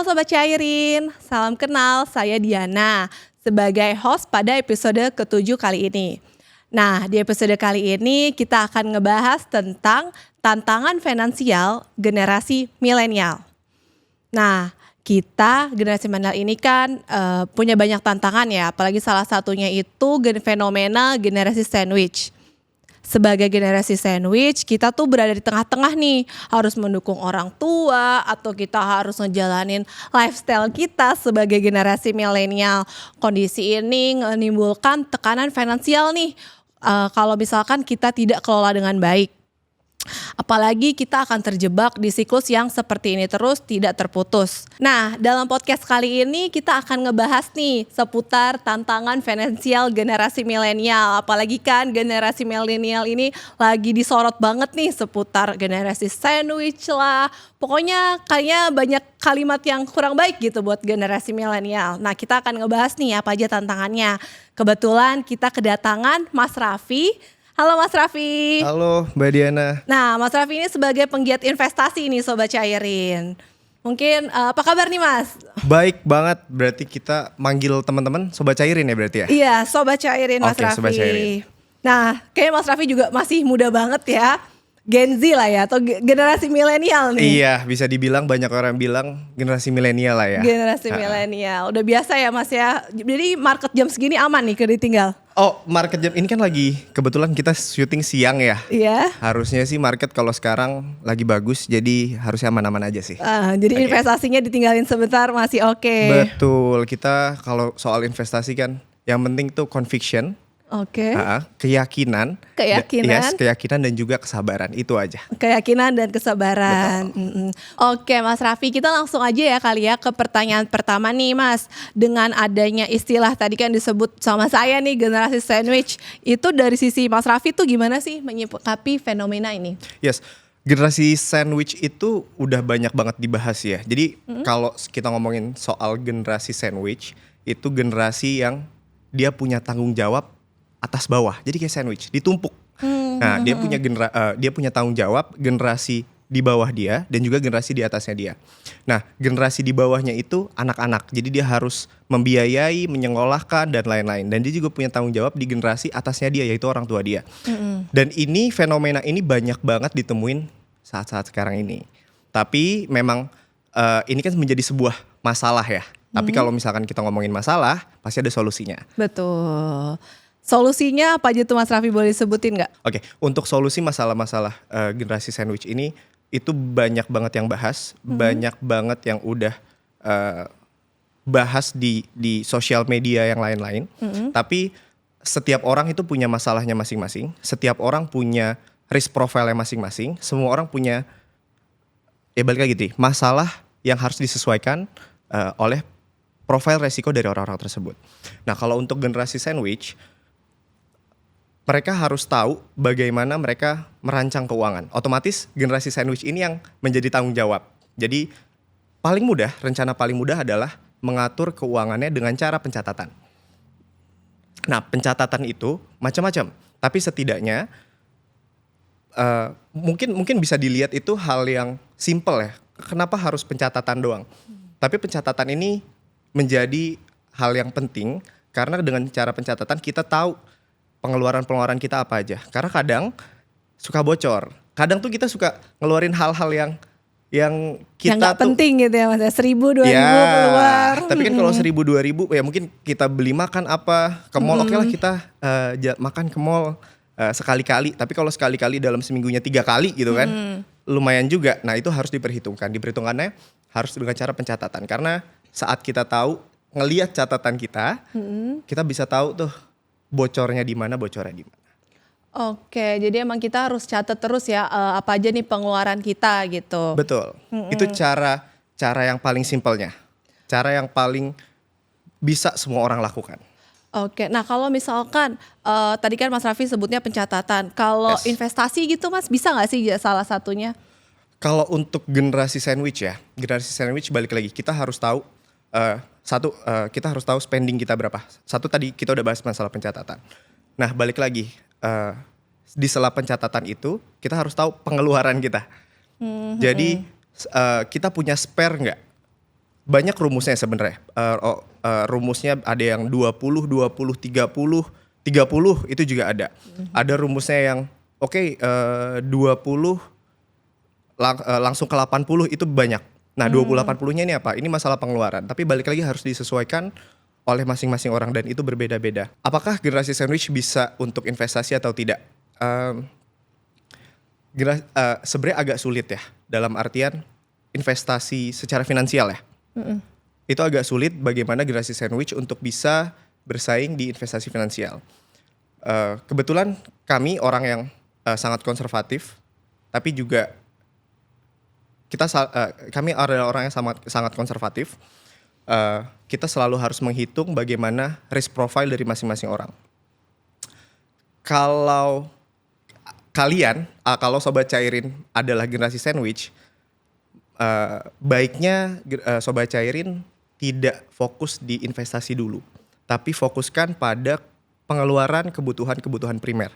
Halo Sobat Cairin, salam kenal, saya Diana sebagai host pada episode ke-7 kali ini. Nah, di episode kali ini kita akan ngebahas tentang tantangan finansial generasi milenial. Nah, kita generasi milenial ini kan punya banyak tantangan ya, apalagi salah satunya itu fenomena generasi sandwich. Sebagai generasi sandwich, kita tuh berada di tengah-tengah nih. Harus mendukung orang tua atau kita harus ngejalanin lifestyle kita sebagai generasi milenial. Kondisi ini menimbulkan tekanan finansial nih. Kalau misalkan kita tidak kelola dengan baik. Apalagi kita akan terjebak di siklus yang seperti ini terus tidak terputus. Nah, dalam podcast kali ini kita akan ngebahas nih seputar tantangan finansial generasi milenial. Apalagi kan generasi milenial ini lagi disorot banget nih seputar generasi sandwich lah. Pokoknya kayaknya banyak kalimat yang kurang baik gitu buat generasi milenial. Nah, kita akan ngebahas nih apa aja tantangannya. Kebetulan kita kedatangan Mas Raffi. Halo Mas Raffi. Halo Mbak Diana. Nah, Mas Raffi ini sebagai penggiat investasi nih Sobat Cairin. Mungkin apa kabar nih Mas? Baik banget, berarti kita manggil teman-teman Sobat Cairin ya berarti ya? Iya, Sobat Cairin Mas Oke, Raffi. Sobat Cairin. Nah, kayaknya Mas Raffi juga masih muda banget ya. Gen Z lah ya, atau generasi milenial nih. Iya, bisa dibilang banyak orang bilang generasi milenial lah ya. Generasi milenial, udah biasa ya Mas ya. Jadi market jam segini aman nih kalau ditinggal. Oh, market jam ini kan lagi kebetulan kita syuting siang ya. Iya. Harusnya sih market kalau sekarang lagi bagus, jadi harusnya aman-aman aja sih. Jadi investasinya ditinggalin sebentar masih oke. Betul, kita kalau soal investasi kan yang penting tuh conviction. Oke. Keyakinan. Keyakinan. Keyakinan dan juga kesabaran, itu aja. Keyakinan dan kesabaran. Oke Mas Raffi, kita langsung aja ya kali ya ke pertanyaan pertama nih Mas. Dengan adanya istilah tadi kan disebut sama saya nih generasi sandwich. Itu dari sisi Mas Raffi tuh gimana sih menyikapi fenomena ini? Yes, generasi sandwich itu udah banyak banget dibahas ya. Jadi kalau kita ngomongin soal generasi sandwich, itu generasi yang dia punya tanggung jawab atas bawah, jadi kayak sandwich, ditumpuk. Nah, dia punya tanggung jawab generasi di bawah dia dan juga generasi di atasnya dia. Nah, generasi di bawahnya itu anak-anak, jadi dia harus membiayai, menyekolahkan dan lain-lain. Dan dia juga punya tanggung jawab di generasi atasnya dia, yaitu orang tua dia. Dan ini fenomena ini banyak banget ditemuin saat-saat sekarang ini. Tapi memang ini kan menjadi sebuah masalah ya. Tapi kalau misalkan kita ngomongin masalah, pasti ada solusinya. Betul. Solusinya apa aja tuh Mas Raffi, boleh sebutin gak? Oke, untuk solusi masalah-masalah generasi sandwich ini, itu banyak banget yang bahas, banyak banget yang udah bahas di sosial media yang lain-lain. Tapi setiap orang itu punya masalahnya masing-masing, setiap orang punya risk profile-nya masing-masing, semua orang punya, ya balik lagi nih, masalah yang harus disesuaikan oleh profil resiko dari orang-orang tersebut. Nah, kalau untuk generasi sandwich, mereka harus tahu bagaimana mereka merancang keuangan. Otomatis generasi sandwich ini yang menjadi tanggung jawab. Jadi rencana paling mudah adalah mengatur keuangannya dengan cara pencatatan. Nah, pencatatan itu macam-macam. Tapi setidaknya mungkin bisa dilihat itu hal yang simple ya. Kenapa harus pencatatan doang? Tapi pencatatan ini menjadi hal yang penting karena dengan cara pencatatan kita tahu pengeluaran kita apa aja. Karena kadang suka bocor. Kadang tuh kita suka ngeluarin hal-hal yang kita yang gak tuh penting gitu ya Mas, 1.000, 2.000 keluar. Tapi kan kalau 1.000, 2.000 ya mungkin kita beli makan apa ke mall, oke lah kita makan ke mall sekali-kali. Tapi kalau sekali-kali dalam seminggunya 3 kali gitu kan, lumayan juga. Nah, itu harus diperhitungkan. Diperhitungkannya harus dengan cara pencatatan. Karena saat kita tahu, ngelihat catatan kita, kita bisa tahu tuh bocornya di mana. Oke, jadi emang kita harus catat terus ya apa aja nih pengeluaran kita gitu. Betul. Itu cara yang paling simpelnya. Cara yang paling bisa semua orang lakukan. Oke, nah kalau misalkan tadi kan Mas Raffi sebutnya pencatatan. Kalau investasi gitu Mas, bisa gak sih salah satunya? Kalau untuk generasi sandwich ya, generasi sandwich balik lagi kita harus tahu kita harus tahu spending kita berapa. Satu tadi kita udah bahas masalah pencatatan. Nah, balik lagi di sela pencatatan itu kita harus tahu pengeluaran kita. Jadi kita punya spare nggak? banyak rumusnya sebenarnya. Rumusnya ada yang 20, 20, 30, 30 itu juga ada. Ada rumusnya yang 20 langsung ke 80 itu banyak. Nah 20-80-nya ini apa? Ini masalah pengeluaran. Tapi balik lagi harus disesuaikan oleh masing-masing orang dan itu berbeda-beda. Apakah generasi sandwich bisa untuk investasi atau tidak? Sebenarnya agak sulit ya. Dalam artian investasi secara finansial ya. Itu agak sulit bagaimana generasi sandwich untuk bisa bersaing di investasi finansial. Kebetulan kami orang yang sangat konservatif, tapi juga kami adalah orang yang sangat konservatif. Kita selalu harus menghitung bagaimana risk profile dari masing-masing orang. Kalau kalian, kalau Sobat Cairin adalah generasi sandwich, baiknya Sobat Cairin tidak fokus di investasi dulu, tapi fokuskan pada pengeluaran kebutuhan primer.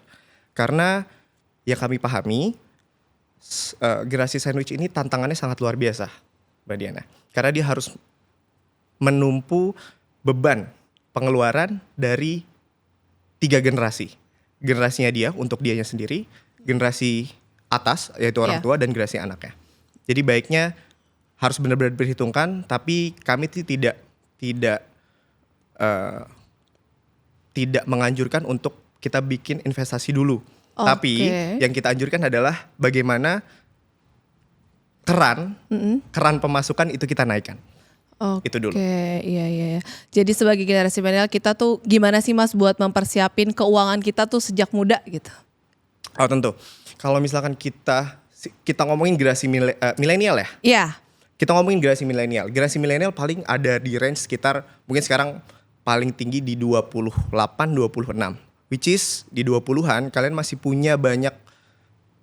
Karena yang kami pahami, generasi sandwich ini tantangannya sangat luar biasa, Mbak Diana. Karena dia harus menumpu beban pengeluaran dari 3 generasi. Generasinya dia untuk dianya sendiri, generasi atas yaitu orang tua dan generasi anaknya. Jadi baiknya harus benar-benar diperhitungkan, tapi kami tidak menganjurkan untuk kita bikin investasi dulu. Tapi yang kita anjurkan adalah bagaimana keran pemasukan itu kita naikkan. Itu dulu. Iya. Jadi sebagai generasi milenial kita tuh gimana sih Mas buat mempersiapin keuangan kita tuh sejak muda gitu? Oh tentu. Kalau misalkan kita ngomongin generasi milenial ya. Iya. Kita ngomongin generasi milenial. Generasi milenial paling ada di range sekitar mungkin sekarang paling tinggi di 28, 26. Which is di 20-an kalian masih punya banyak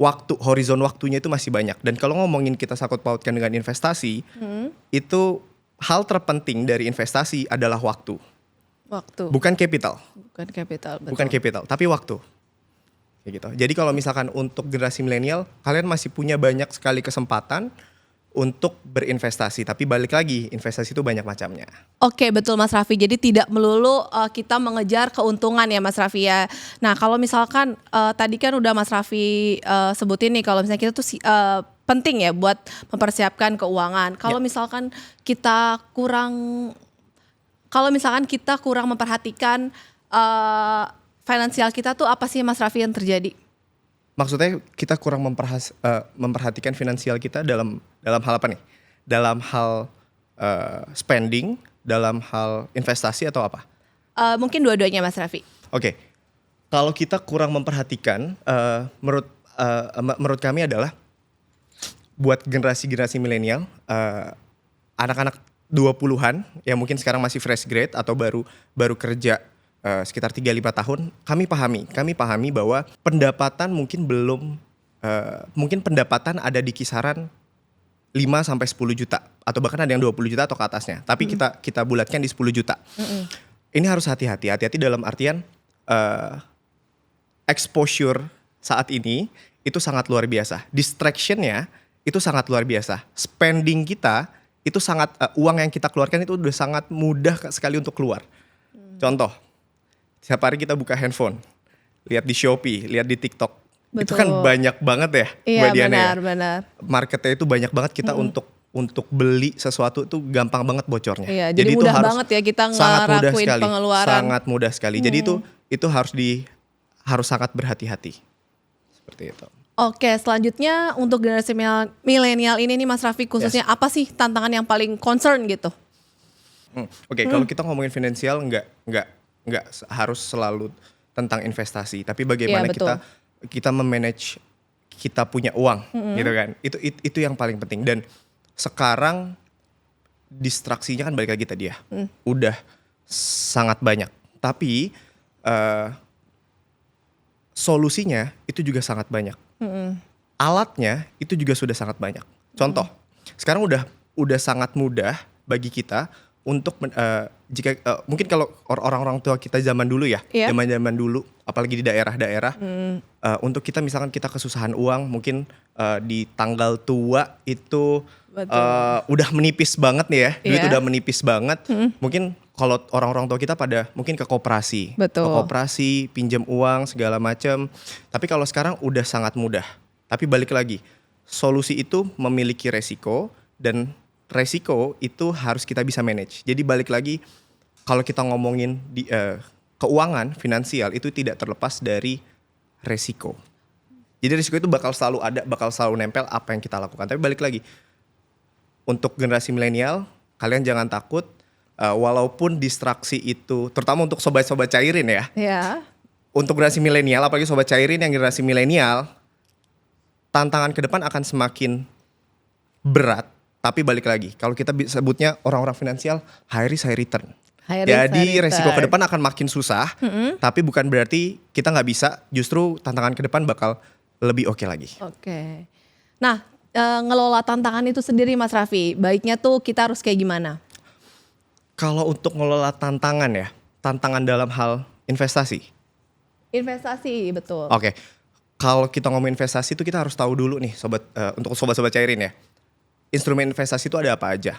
waktu, horizon waktunya itu masih banyak. Dan kalau ngomongin kita sangkut pautkan dengan investasi, itu hal terpenting dari investasi adalah waktu. Bukan capital. Betul. Bukan capital, tapi waktu. Kayak gitu. Jadi kalau misalkan untuk generasi milenial, kalian masih punya banyak sekali kesempatan untuk berinvestasi. Tapi balik lagi, investasi itu banyak macamnya. Oke, betul Mas Raffi. Jadi tidak melulu kita mengejar keuntungan ya Mas Raffi ya. Nah kalau misalkan tadi kan udah Mas Raffi sebutin nih kalau misalnya kita tuh penting ya buat mempersiapkan keuangan. Kalau misalkan kita kurang memperhatikan finansial kita tuh apa sih Mas Raffi yang terjadi? Maksudnya kita kurang memperhatikan finansial kita dalam hal apa nih? Dalam hal spending, dalam hal investasi atau apa? Mungkin dua-duanya Mas Raffi. Oke. Kalau kita kurang memperhatikan, menurut kami adalah buat generasi milenial, anak-anak 20-an yang mungkin sekarang masih fresh grade atau baru kerja sekitar 3-5 tahun, kami pahami bahwa pendapatan mungkin mungkin pendapatan ada di kisaran 5 sampai 10 juta atau bahkan ada yang 20 juta atau ke atasnya. Tapi kita bulatkan di 10 juta. Ini harus hati-hati dalam artian exposure saat ini itu sangat luar biasa. Distraction-nya itu sangat luar biasa. Spending kita itu sangat uang yang kita keluarkan itu udah sangat mudah sekali untuk keluar. Contoh, setiap hari kita buka handphone, lihat di Shopee, lihat di TikTok. Betul. Itu kan banyak banget ya, Mbak Diana ya. Benar. Marketnya itu banyak banget kita untuk beli sesuatu itu gampang banget bocornya. Iya, jadi mudah banget ya kita ngelakuin pengeluaran. Sangat mudah sekali. Jadi itu harus sangat berhati-hati. Seperti itu. Oke, selanjutnya untuk generasi milenial ini nih Mas Raffi khususnya apa sih tantangan yang paling concern gitu? Oke, kalau kita ngomongin finansial nggak harus selalu tentang investasi, tapi bagaimana kita memanage kita punya uang, gitu kan? Itu yang paling penting. Dan sekarang distraksinya kan balik lagi tadi ya, udah sangat banyak. Tapi solusinya itu juga sangat banyak. Alatnya itu juga sudah sangat banyak. Contoh, sekarang udah sangat mudah bagi kita untuk jika mungkin kalau orang-orang tua kita zaman dulu ya, Iya. zaman-zaman dulu, apalagi di daerah-daerah, untuk kita misalkan kita kesusahan uang, mungkin di tanggal tua itu udah menipis banget nih ya, duit Iya. udah menipis banget. Mungkin kalau orang-orang tua kita pada mungkin ke koperasi, Betul. ke koperasi, pinjam uang segala macam. Tapi kalau sekarang udah sangat mudah. Tapi balik lagi, solusi itu memiliki resiko dan resiko itu harus kita bisa manage. Jadi balik lagi, kalau kita ngomongin di keuangan finansial itu tidak terlepas dari resiko. Jadi risiko itu bakal selalu ada, bakal selalu nempel apa yang kita lakukan. Tapi balik lagi, untuk generasi milenial, kalian jangan takut, walaupun distraksi itu, terutama untuk sobat-sobat cairin ya. Ya. Untuk generasi milenial, apalagi sobat cairin yang generasi milenial, tantangan ke depan akan semakin berat. Tapi balik lagi, kalau kita sebutnya orang-orang finansial, high risk high return. High risk, Jadi high resiko return. ke depan akan makin susah, tapi bukan berarti kita nggak bisa. Justru tantangan ke depan bakal lebih oke lagi. Oke. Nah, ngelola tantangan itu sendiri Mas Raffi, baiknya tuh kita harus kayak gimana? Kalau untuk ngelola tantangan ya, tantangan dalam hal investasi. Investasi, betul. Oke, kalau kita ngomong investasi itu kita harus tahu dulu nih, untuk sobat-sobat cairin ya. Instrumen investasi itu ada apa aja?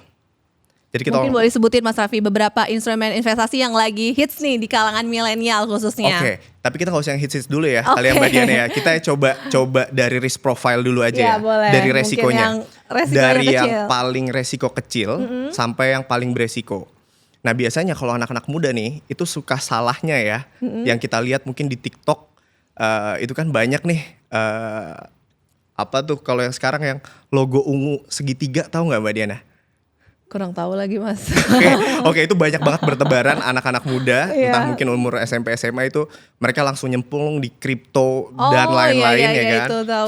Jadi kita Mungkin boleh sebutin Mas Raffi beberapa instrumen investasi yang lagi hits nih di kalangan milenial khususnya. Oke, tapi kita nggak usah yang hits dulu ya, Oke. kalian Mbak Diana ya. Kita coba dari risk profile dulu aja Ya, ya, boleh. dari Mungkin resikonya. yang resikonya Dari yang kecil. paling resiko kecil sampai yang paling beresiko. Nah biasanya kalau anak-anak muda nih, itu suka salahnya ya, yang kita lihat mungkin di TikTok, itu kan banyak nih, apa tuh kalau yang sekarang yang logo ungu segitiga, tahu nggak Mbak Diana? Kurang tahu lagi Mas. Oke, itu banyak banget bertebaran anak-anak muda, Iya. entah mungkin umur SMP SMA itu mereka langsung nyemplung di kripto dan lain-lain ya kan. Itu tahu.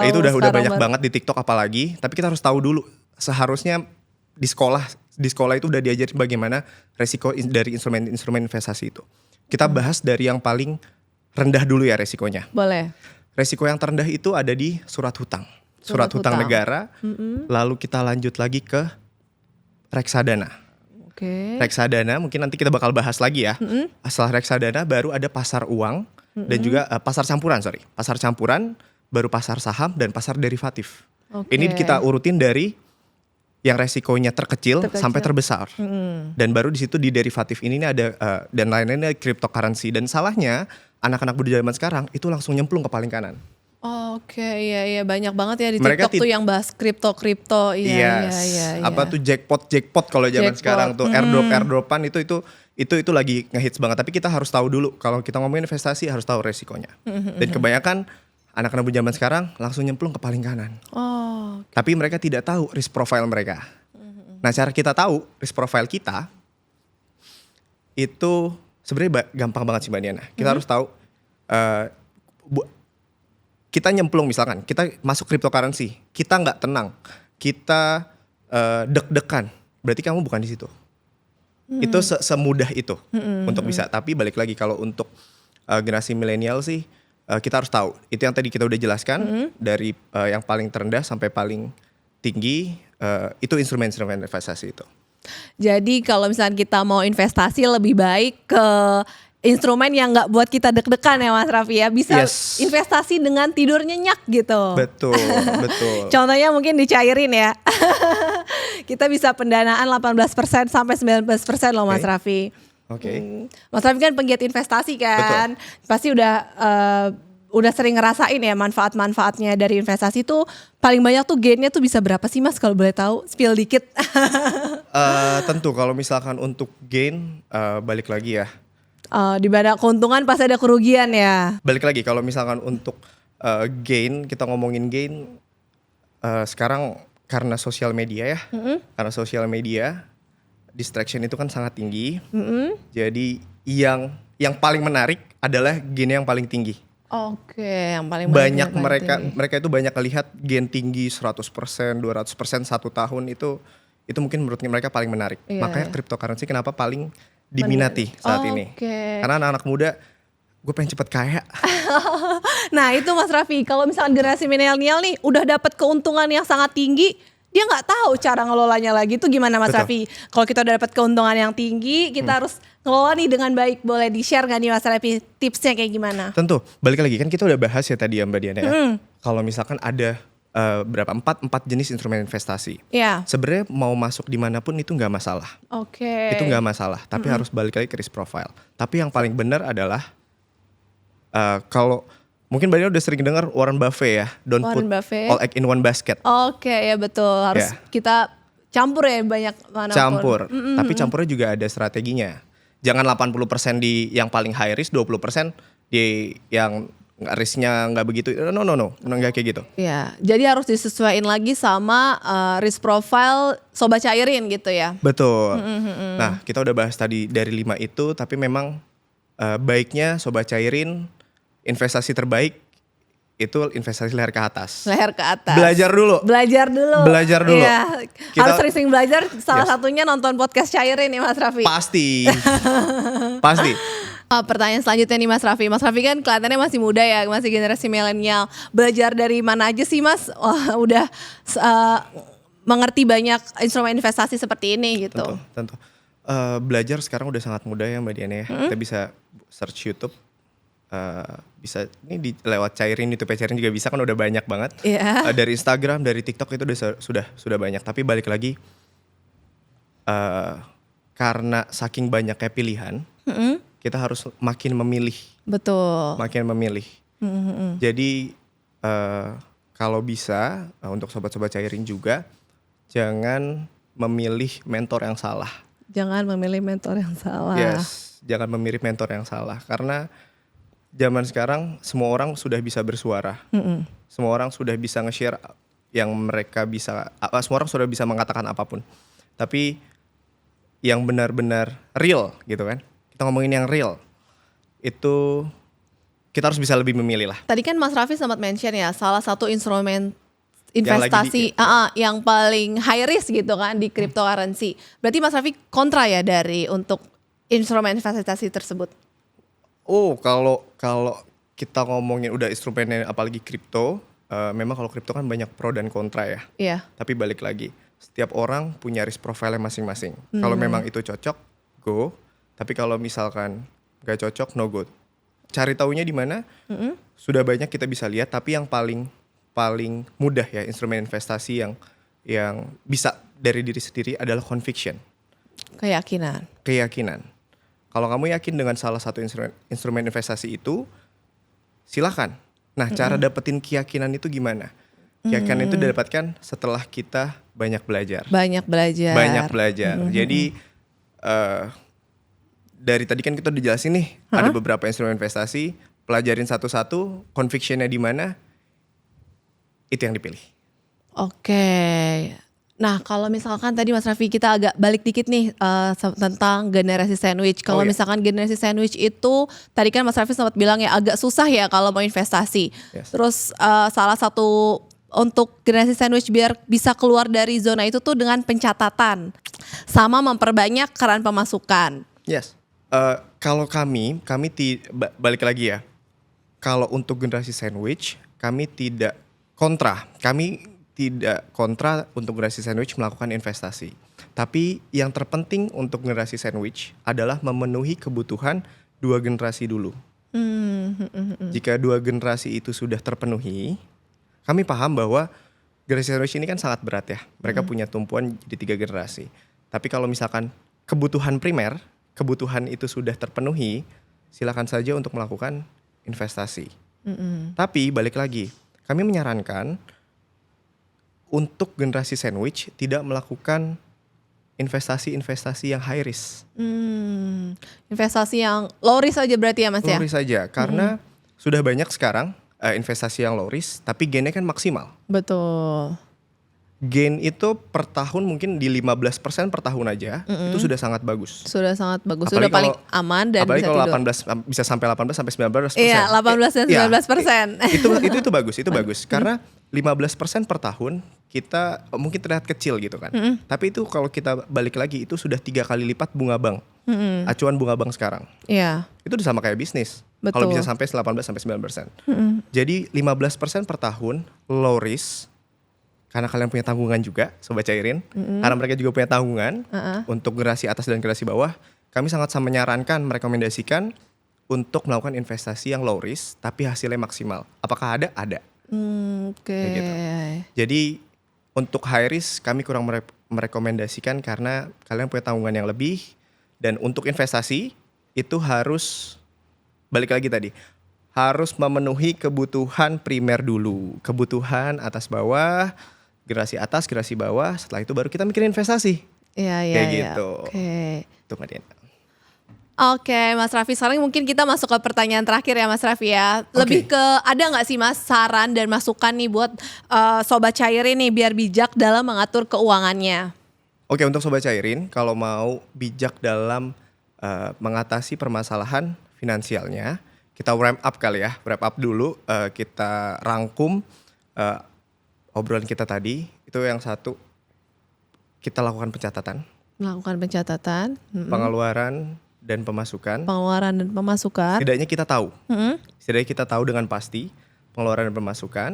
Itu udah Sekarang banyak baru. banget di TikTok apalagi, tapi kita harus tahu dulu seharusnya di sekolah itu udah diajarin bagaimana resiko dari instrumen investasi itu. Kita bahas dari yang paling rendah dulu ya resikonya. Boleh. Resiko yang terendah itu ada di surat hutang. Surat hutang negara. Lalu kita lanjut lagi ke reksadana. Oke. Reksadana mungkin nanti kita bakal bahas lagi ya. Setelah reksadana baru ada pasar uang dan juga pasar campuran, pasar campuran, baru pasar saham dan pasar derivatif. Oke. Ini kita urutin dari yang resikonya terkecil sampai terbesar. Dan baru di situ di derivatif ini ada dan lain-lainnya cryptocurrency. Dan salahnya anak-anak muda zaman sekarang itu langsung nyemplung ke paling kanan. Oke, iya banyak banget ya di Mereka TikTok tuh yang bahas kripto. Iya. Apa tuh jackpot kalau zaman Jackpot. sekarang tuh airdropan itu lagi ngehits banget. Tapi kita harus tahu dulu kalau kita ngomongin investasi harus tahu resikonya. Dan kebanyakan anak-anak muda zaman sekarang langsung nyemplung ke paling kanan. Oh, Tapi mereka tidak tahu risk profile mereka. Nah, cara kita tahu risk profile kita itu sebenarnya gampang banget sih Mbak Diana. Kita harus tahu kita nyemplung misalkan, kita masuk cryptocurrency, kita nggak tenang, kita deg-degan, berarti kamu bukan di situ. Itu semudah itu untuk bisa. Tapi balik lagi kalau untuk generasi milenial sih, kita harus tahu. Itu yang tadi kita udah jelaskan dari yang paling terendah sampai paling tinggi, itu instrumen-instrumen investasi itu. jadi kalau misalnya kita mau investasi lebih baik ke instrumen yang nggak buat kita deg-degan ya Mas Raffi ya. Bisa Yes. investasi dengan tidur nyenyak gitu. Betul. Contohnya mungkin dicairin ya. Kita bisa pendanaan 18% sampai 19% loh Mas Oke. Raffi. Oke. Mas Raffi kan penggiat investasi kan. Pasti udah sering ngerasain ya manfaat-manfaatnya dari investasi tuh. Paling banyak tuh gainnya tuh bisa berapa sih Mas kalau boleh tahu? Spill dikit. Tentu kalau misalkan untuk gain, balik lagi ya. Di mana keuntungan pasti ada kerugian ya. Balik lagi kalau misalkan untuk gain, kita ngomongin gain sekarang karena sosial media ya. Karena sosial media distraction itu kan sangat tinggi. Jadi yang paling menarik adalah gain yang paling tinggi. Oke, yang paling Banyak paling tinggi. mereka itu banyak lihat gain tinggi 100%, 200% 1 tahun itu mungkin menurut mereka paling menarik. Iya. Makanya cryptocurrency kenapa paling diminati saat ini. Oke. Karena anak-anak muda, gue pengen cepet kaya. Nah itu Mas Raffi, kalau misalkan generasi milenial nih udah dapat keuntungan yang sangat tinggi, dia nggak tahu cara ngelolanya lagi tuh gimana Mas Betul. Raffi. Kalau kita udah dapat keuntungan yang tinggi, kita harus ngelola nih dengan baik. Boleh di-share nggak nih Mas Raffi tipsnya kayak gimana? Tentu, balik lagi kan kita udah bahas ya tadi ya Mbak Diana ya. Kalau misalkan ada empat jenis instrumen investasi. Iya. Sebenarnya mau masuk dimanapun itu nggak masalah. Oke. Itu nggak masalah, tapi harus balik lagi ke risk profile. Tapi yang paling benar adalah kalau mungkin Mbak Diana udah sering dengar Warren Buffett ya, don't Warren put Buffett. all egg in one basket. Oke, ya betul. Harus Ya. kita campur ya banyak manapun. Campur, tapi campurnya juga ada strateginya. Jangan 80% di yang paling high risk, 20% di yang risknya nggak begitu. No, nggak kayak gitu. Ya, jadi harus disesuaikan lagi sama risk profile sobat cairin gitu ya. Betul. Nah, kita udah bahas tadi dari 5 itu, tapi memang baiknya sobat cairin investasi terbaik itu investasi leher ke atas. Leher ke atas. Belajar dulu. Belajar dulu. Iya. Kita- Harus sering-sering belajar. Salah Yes. satunya nonton podcast cairin nih Mas Raffi. Pasti. Pasti. Pertanyaan selanjutnya nih Mas Raffi. Mas Raffi kan kelihatannya masih muda ya, masih generasi milenial. Belajar dari mana aja sih Mas? Wah, udah mengerti banyak instrumen investasi seperti ini gitu. Tentu. Belajar sekarang udah sangat mudah ya Mbak Diana ya. Kita bisa search YouTube. Bisa ini lewat cairin, YouTube cairin juga bisa kan, udah banyak banget. Iya. Dari Instagram, dari TikTok itu sudah banyak. Tapi balik lagi karena saking banyaknya pilihan, kita harus makin memilih. Betul. Makin memilih. Jadi kalau bisa untuk sobat-sobat cairin juga jangan memilih mentor yang salah. Jangan memilih mentor yang salah. Yes, jangan memilih mentor yang salah karena zaman sekarang semua orang sudah bisa bersuara. Semua orang sudah bisa nge-share yang mereka bisa, semua orang sudah bisa mengatakan apapun. Tapi yang benar-benar real gitu kan. Kita ngomongin yang real. Itu kita harus bisa lebih memilih lah. Tadi kan Mas Raffi sempat mention ya, salah satu instrumen Yang investasi yang paling high risk gitu kan di cryptocurrency. Berarti Mas Raffi kontra ya dari untuk instrumen investasi tersebut. Oh, kalau kita ngomongin udah instrumennya apalagi kripto, memang kalau kripto kan banyak pro dan kontra ya. Iya. Tapi balik lagi, setiap orang punya risk profile masing-masing. Kalau memang itu cocok, go. Tapi kalau misalkan gak cocok, no go. Cari taunya di mana? Sudah banyak kita bisa lihat. Tapi yang paling mudah ya instrumen investasi yang bisa dari diri sendiri adalah conviction. Keyakinan. Kalau kamu yakin dengan salah satu instrumen investasi itu, silakan. Nah, cara dapetin keyakinan itu gimana? Keyakinan itu didapatkan setelah kita banyak belajar. Jadi dari tadi kan kita udah jelasin nih, ada beberapa instrumen investasi, pelajarin satu-satu, convictionnya di mana, itu yang dipilih. Oke. Nah, kalau misalkan tadi Mas Raffi kita agak balik dikit nih tentang generasi sandwich. Kalau misalkan generasi sandwich itu tadi kan Mas Raffi sempat bilang ya agak susah ya kalau mau investasi. Yes. Terus salah satu untuk generasi sandwich biar bisa keluar dari zona itu tuh dengan pencatatan sama memperbanyak keran pemasukan. Yes. Kalau kami balik lagi ya. Kalau untuk generasi sandwich, kami tidak kontra. Kami tidak kontra untuk generasi sandwich melakukan investasi. Tapi yang terpenting untuk generasi sandwich adalah memenuhi kebutuhan 2 generasi dulu. Jika 2 generasi itu sudah terpenuhi, kami paham bahwa generasi sandwich ini kan sangat berat ya. Mereka punya tumpuan di 3 generasi. Tapi kalau misalkan kebutuhan primer, kebutuhan itu sudah terpenuhi, silakan saja untuk melakukan investasi. Tapi balik lagi, kami menyarankan untuk generasi sandwich tidak melakukan investasi yang high risk. Investasi yang low risk aja berarti ya Mas ya? Low risk saja, karena sudah banyak sekarang investasi yang low risk, tapi gainnya kan maksimal. Betul. Gain itu per tahun mungkin di 15% per tahun aja, itu sudah sangat bagus. Sudah sangat bagus, Apalagi sudah paling aman dan apalagi bisa kalau tidur. 18 bisa sampai 18 sampai 19%. Iya, 18 dan 19%. Itu bagus, itu bagus. Karena 15% per tahun kita mungkin terlihat kecil gitu kan. Tapi itu kalau kita balik lagi itu sudah 3 kali lipat bunga bank. Acuan bunga bank sekarang. Iya. Itu udah sama kayak bisnis. Betul. Kalau bisa sampai 18 sampai 9%. Jadi 15% per tahun low risk. karena kalian punya tanggungan juga, Sobat Cairin. Karena mereka juga punya tanggungan untuk generasi atas dan generasi bawah. Kami sangat menyarankan, merekomendasikan untuk melakukan investasi yang low risk tapi hasilnya maksimal. Apakah ada? Ada. Oke. Kayak gitu. Jadi untuk high risk kami kurang merekomendasikan karena kalian punya tanggungan yang lebih. Dan untuk investasi itu harus, balik lagi tadi, harus memenuhi kebutuhan primer dulu. Kebutuhan atas bawah, generasi atas, generasi bawah. Setelah itu baru kita mikirin investasi. Iya, Kayak gitu. Oke. Itu Mbak Diana. Oke, Mas Raffi. Sekarang mungkin kita masuk ke pertanyaan terakhir ya, Mas Raffi ya. Lebih ke ada nggak sih Mas saran dan masukan nih buat Sobat Cairin nih biar bijak dalam mengatur keuangannya? Oke, untuk Sobat Cairin, kalau mau bijak dalam mengatasi permasalahan finansialnya, kita wrap up kali ya. Wrap up dulu, kita rangkum obrolan kita tadi. Itu yang satu, kita lakukan pencatatan. Melakukan pencatatan. Pengeluaran dan pemasukan. Pengeluaran dan pemasukan. Setidaknya kita tahu. Setidaknya kita tahu dengan pasti pengeluaran dan pemasukan.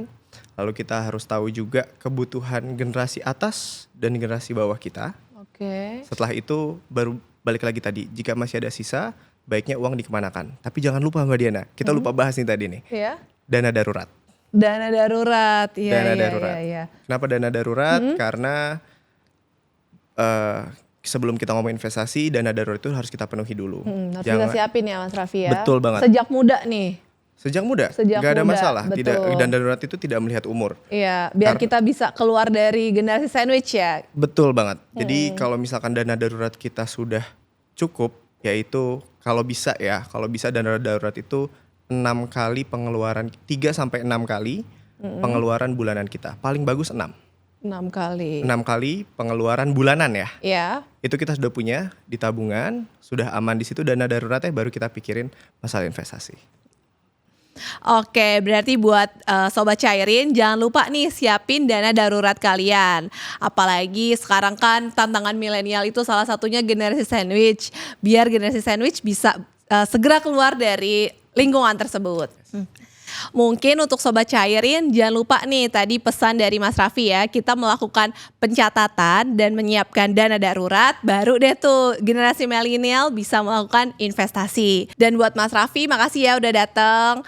Lalu kita harus tahu juga kebutuhan generasi atas dan generasi bawah kita. Oke. Setelah itu baru balik lagi tadi. Jika masih ada sisa, baiknya uang dikemanakan. Tapi jangan lupa Mbak Diana, kita lupa bahas nih tadi nih. Iya. Dana darurat. Dana darurat. Iya, Dana iya, darurat. iya. Kenapa dana darurat? Karena sebelum kita ngomong investasi, dana darurat itu harus kita penuhi dulu. Harus kita siapin ya Mas Raffi ya. Betul banget. Sejak muda nih. Sejak muda, Sejak nggak ada muda, masalah. betul. Tidak, dana darurat itu tidak melihat umur. Iya, biar kita bisa keluar dari generasi sandwich ya. Betul banget. Jadi kalau misalkan dana darurat kita sudah cukup, yaitu kalau bisa dana darurat itu 6 kali pengeluaran, 3-6 kali pengeluaran bulanan kita. Paling bagus 6. 6 kali. 6 kali pengeluaran bulanan ya. Iya. Itu kita sudah punya di tabungan, sudah aman di situ dana daruratnya, baru kita pikirin masalah investasi. Oke, berarti buat Sobat Cairin jangan lupa nih siapin dana darurat kalian. Apalagi sekarang kan tantangan milenial itu salah satunya generasi sandwich. Biar generasi sandwich bisa segera keluar dari lingkungan tersebut. Mungkin untuk Sobat Cairin jangan lupa nih tadi pesan dari Mas Raffi ya, kita melakukan pencatatan dan menyiapkan dana darurat, baru deh tuh generasi milenial bisa melakukan investasi. Dan buat Mas Raffi makasih ya udah datang.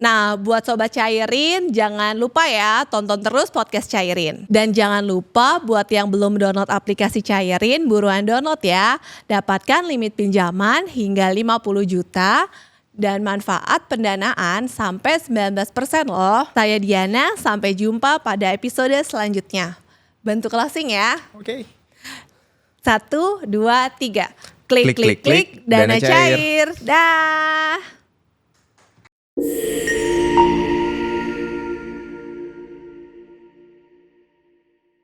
Nah buat Sobat Cairin jangan lupa ya tonton terus podcast Cairin. Dan jangan lupa buat yang belum download aplikasi Cairin, buruan download ya. Dapatkan limit pinjaman hingga 50 juta. Dan manfaat pendanaan sampai 19% loh. Saya Diana, sampai jumpa pada episode selanjutnya. Bantu closing ya. Oke. 1, 2, 3. Klik, klik, klik, dana cair. Dah.